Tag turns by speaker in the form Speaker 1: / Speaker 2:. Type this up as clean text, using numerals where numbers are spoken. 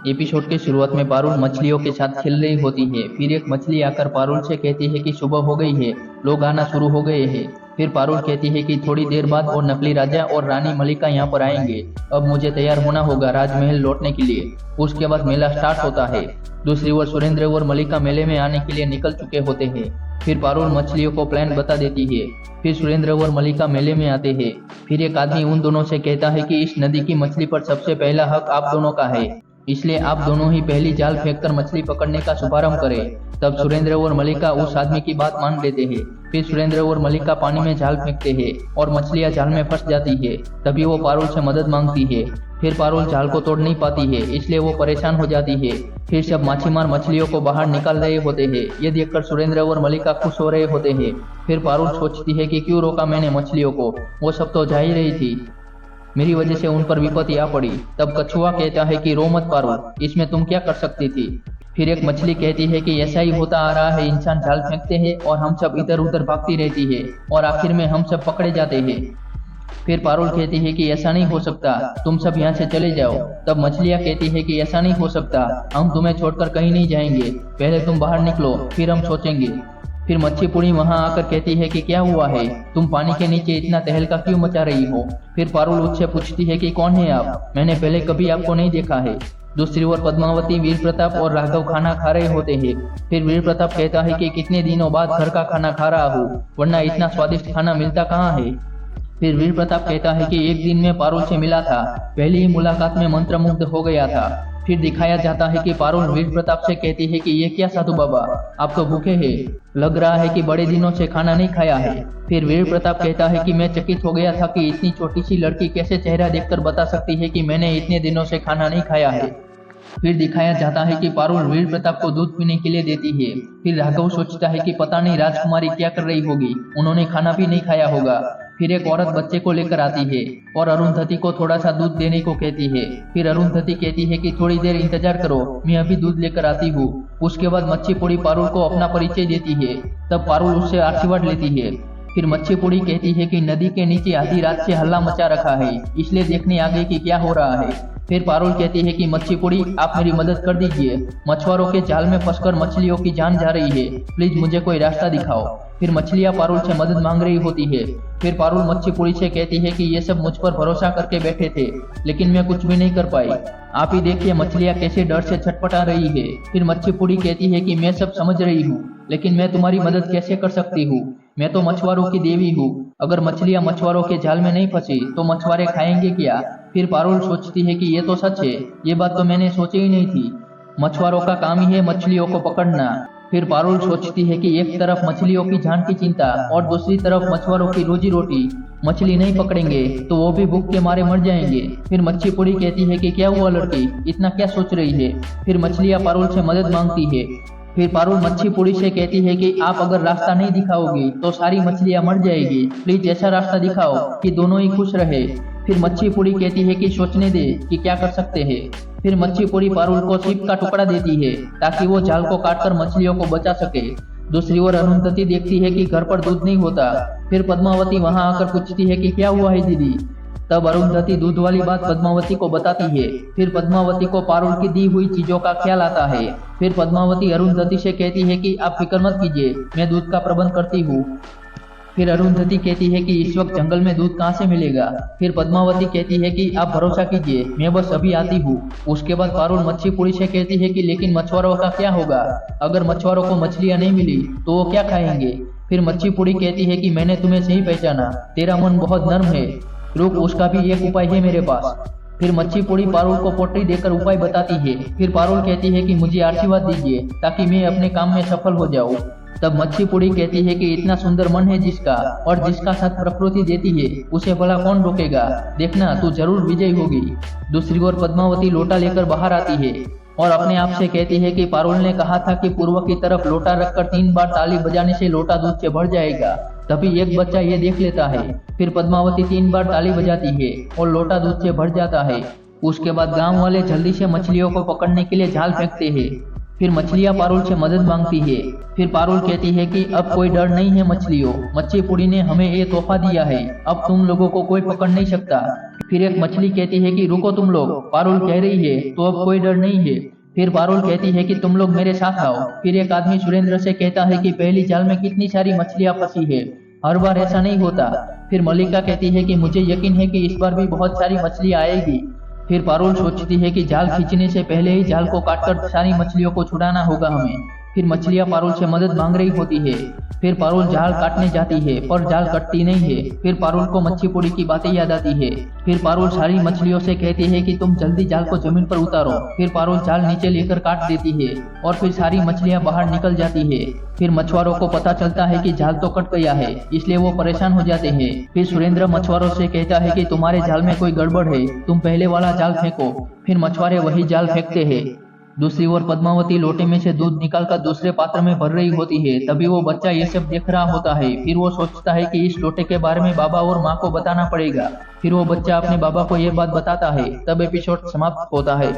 Speaker 1: Episode के शुरुआत में पारुल मछलियों के साथ खेल रही होती है। फिर एक मछली आकर पारुल से कहती है कि सुबह हो गई है, लोग आना शुरू हो गए हैं। फिर पारुल कहती है कि थोड़ी देर बाद और नकली राजा और रानी मलिका यहाँ पर आएंगे। अब मुझे तैयार होना होगा राजमहल लौटने के लिए। उसके बाद मेला स्टार्ट होता है। दूसरी ओर सुरेंद्र और मलिका मेले में आने के लिए निकल चुके होते हैं। फिर पारुल मछलियों को प्लान बता देती है। फिर सुरेंद्र और मलिका मेले में आते हैं। फिर एक आदमी उन दोनों से कहता है कि इस नदी की मछली पर सबसे पहला हक आप दोनों का है, इसलिए आप दोनों ही पहली जाल फेंककर मछली पकड़ने का शुभारंभ करें। तब सुरेंद्र और मलिका उस आदमी की बात मान लेते हैं। फिर सुरेंद्र और मलिका पानी में जाल फेंकते हैं और मछलियां जाल में फंस जाती है। तभी वो पारुल से मदद मांगती है। फिर पारुल जाल को तोड़ नहीं पाती है, इसलिए वो परेशान हो जाती है। फिर सब माछीमार मछलियों को बाहर निकाल रहे होते हैं। ये देखकर सुरेंद्र और मलिका खुश हो रहे होते हैं। फिर पारुल सोचती है कि क्यों रोका मैंने मछलियों को, वो सब तो जा ही रही थी, मेरी वजह से उन पर विपत्ति आ पड़ी। तब कछुआ कहता है कि रो मत पारुल, इसमें तुम क्या कर सकती थी। फिर एक मछली कहती है कि ऐसा ही होता आ रहा है, इंसान जाल फेंकते हैं और हम सब इधर उधर भागती रहती है और आखिर में हम सब पकड़े जाते हैं। फिर पारुल कहती है कि ऐसा नहीं हो सकता, तुम सब यहाँ से चले जाओ। तब मछलियाँ कहती है कि ऐसा नहीं हो सकता, हम तुम्हें छोड़कर कहीं नहीं जाएंगे, पहले तुम बाहर निकलो फिर हम सोचेंगे। फिर मच्छी पुड़ी वहां आकर कहती है कि क्या हुआ है, तुम पानी के नीचे इतना तहलका क्यों मचा रही हो। फिर पारुल उससे पूछती है कि कौन है आप, मैंने पहले कभी आपको नहीं देखा है। दूसरी ओर पद्मावती, वीर प्रताप और राघव खाना खा रहे होते हैं। फिर वीर प्रताप कहता है कि कितने दिनों बाद घर का खाना खा रहा हूँ, वरना इतना स्वादिष्ट खाना मिलता कहाँ है। फिर वीर प्रताप कहता है कि एक दिन में पारुल से मिला था, पहली ही मुलाकात में मंत्रमुग्ध हो गया था। फिर दिखाया जाता है कि पारुल वीर प्रताप से कहती है कि ये क्या साधु बाबा, आप तो भूखे हैं, लग रहा है कि बड़े दिनों से खाना नहीं खाया है। फिर वीर प्रताप कहता है कि मैं चकित हो गया था कि इतनी छोटी सी लड़की कैसे चेहरा देखकर बता सकती है कि मैंने इतने दिनों से खाना नहीं खाया है। फिर दिखाया जाता है कि पारुल वीर प्रताप को दूध पीने के लिए देती है। फिर राघव सोचता है कि पता नहीं राजकुमारी क्या कर रही होगी, उन्होंने खाना भी नहीं खाया होगा। फिर एक औरत बच्चे को लेकर आती है और अरुंधति को थोड़ा सा दूध देने को कहती है। फिर अरुंधति कहती है कि थोड़ी देर इंतजार करो, मैं अभी दूध लेकर आती हूँ। उसके बाद मच्छी पुड़ी पारुल को अपना परिचय देती है। तब पारुल उससे आशीर्वाद लेती है। फिर मच्छी पुड़ी कहती है कि नदी के नीचे आधी रात से हल्ला मचा रखा है, इसलिए देखने आ गई कि क्या हो रहा है। फिर पारुल कहती है कि मच्छी पुड़ी आप मेरी मदद कर दीजिए, मछुआरों के जाल में फंसकर मछलियों की जान जा रही है, प्लीज मुझे कोई रास्ता दिखाओ। फिर मछलियां पारुल से मदद मांग रही होती है। फिर पारुल मच्छी पुड़ी से कहती है कि ये सब मुझ पर भरोसा करके बैठे थे, लेकिन मैं कुछ भी नहीं कर पाई, आप ही देखिए मछलियां कैसे डर से छटपटा रही है। फिर मच्छी पुड़ी कहती है कि मैं सब समझ रही हूँ, लेकिन मैं तुम्हारी मदद कैसे कर सकती हूँ, मैं तो मछुआरों की देवी हूँ, अगर मछलियां मछुआरों के जाल में नहीं फंसी तो मछुआरे खाएंगे क्या। फिर पारुल सोचती है कि ये तो सच है, ये बात तो मैंने सोची ही नहीं थी, मछुआरों का काम ही है मछलियों को पकड़ना। फिर पारुल सोचती है कि एक तरफ मछलियों की जान की चिंता और दूसरी तरफ मछुआरों की रोजी रोटी, मछली नहीं पकड़ेंगे तो वो भी भूख के मारे मर जाएंगे। फिर मच्छी पुड़ी कहती है कि क्या हुआ लड़की, इतना क्या सोच रही है। फिर मछलियां पारुल से मदद मांगती है। फिर पारुल मच्छी पुड़ी से कहती है कि आप अगर रास्ता नहीं दिखाओगी तो सारी मछलियां मर जाएगी, प्लीज ऐसा रास्ता दिखाओ कि दोनों ही खुश रहे। फिर मच्छी पुड़ी कहती है कि सोचने दे कि क्या कर सकते हैं। फिर मच्छी पुड़ी पारुल को सीप का टुकड़ा देती है ताकि वो जाल को काटकर मछलियों को बचा सके। दूसरी ओर अरुंधति देखती है कि घर पर दूध नहीं होता। फिर पद्मावती वहां आकर पूछती है कि क्या हुआ है दीदी। तब अरुंधति दूध वाली बात पद्मावती को बताती है। फिर पद्मावती को पारुल की दी हुई चीजों का ख्याल आता है। फिर पद्मावती अरुंधति से कहती है कि आप फिक्र मत कीजिए, मैं दूध का प्रबंध करती हूँ। फिर अरुंधति कहती है कि इस वक्त जंगल में दूध कहाँ से मिलेगा। फिर पद्मावती कहती है कि आप भरोसा कीजिए, मैं बस अभी आती हूँ। उसके बाद पारुल मच्छी पुड़ी से कहती है कि लेकिन मछुआरों का क्या होगा, अगर मछुआरों को मछलियाँ नहीं मिली तो वो क्या खाएंगे। फिर मच्छी पुड़ी कहती है कि मैंने तुम्हें सही पहचाना, तेरा मन बहुत नर्म है, रुक उसका भी एक उपाय है मेरे पास। फिर मच्छी पुड़ी पारुल को पोटली देकर उपाय बताती है। फिर पारुल कहती है कि मुझे आशीर्वाद दीजिए ताकि मैं अपने काम में सफल हो जाऊं। तब मच्छी पुड़ी कहती है कि इतना सुंदर मन है जिसका, और जिसका साथ प्रकृति देती है, उसे भला कौन रोकेगा, देखना तू जरूर विजयी होगी। दूसरी ओर पद्मावती लोटा लेकर बाहर आती है और अपने आप से कहती है कि पारुल ने कहा था कि पूर्व की तरफ लोटा रखकर 3 बार ताली बजाने से लोटा दूध से भर जाएगा। तभी एक बच्चा ये देख लेता है। फिर पद्मावती 3 बार ताली बजाती है और लोटा दूध से भर जाता है। उसके बाद गांव वाले जल्दी से मछलियों को पकड़ने के लिए जाल फेंकते हैं। फिर मछलियाँ पारुल से मदद मांगती है। फिर पारुल कहती है कि अब कोई डर नहीं है मछलियों, मच्छीपुड़ी ने हमें ये तोहफा दिया है, अब तुम लोगों को कोई पकड़ नहीं सकता। फिर एक मछली कहती है कि रुको तुम लोग, पारुल कह रही है तो अब कोई डर नहीं है। फिर पारुल कहती है कि तुम लोग मेरे साथ आओ। फिर एक आदमी सुरेंद्र से कहता है कि पहली जाल में कितनी सारी मछलियाँ फंसी है, हर बार ऐसा नहीं होता। फिर मल्लिका कहती है कि मुझे यकीन है कि इस बार भी बहुत सारी मछलियाँ आएगी। फिर पारुल सोचती है कि जाल खींचने से पहले ही जाल को काटकर सारी मछलियों को छुड़ाना होगा हमें। फिर मछलियाँ पारुल से मदद मांग रही होती है। फिर पारुल जाल काटने जाती है पर जाल कटती नहीं है। फिर पारुल को मच्छीपुड़ी की बातें याद आती है। फिर पारुल सारी मछलियों से कहती है कि तुम जल्दी जाल को जमीन पर उतारो। फिर पारुल जाल नीचे लेकर काट देती है और फिर सारी मछलियाँ बाहर निकल जाती है। फिर मछुआरों को पता चलता है कि जाल तो कट गया है, इसलिए वो परेशान हो जाते हैं। फिर सुरेंद्र मछुआरों से कहता है कि तुम्हारे जाल में कोई गड़बड़ है, तुम पहले वाला जाल फेंको। फिर मछुआरे वही जाल फेंकते हैं। दूसरी ओर पद्मावती लोटे में से दूध निकालकर दूसरे पात्र में भर रही होती है। तभी वो बच्चा ये सब देख रहा होता है। फिर वो सोचता है कि इस लोटे के बारे में बाबा और माँ को बताना पड़ेगा। फिर वो बच्चा अपने बाबा को ये बात बताता है। तब एपिसोड समाप्त होता है।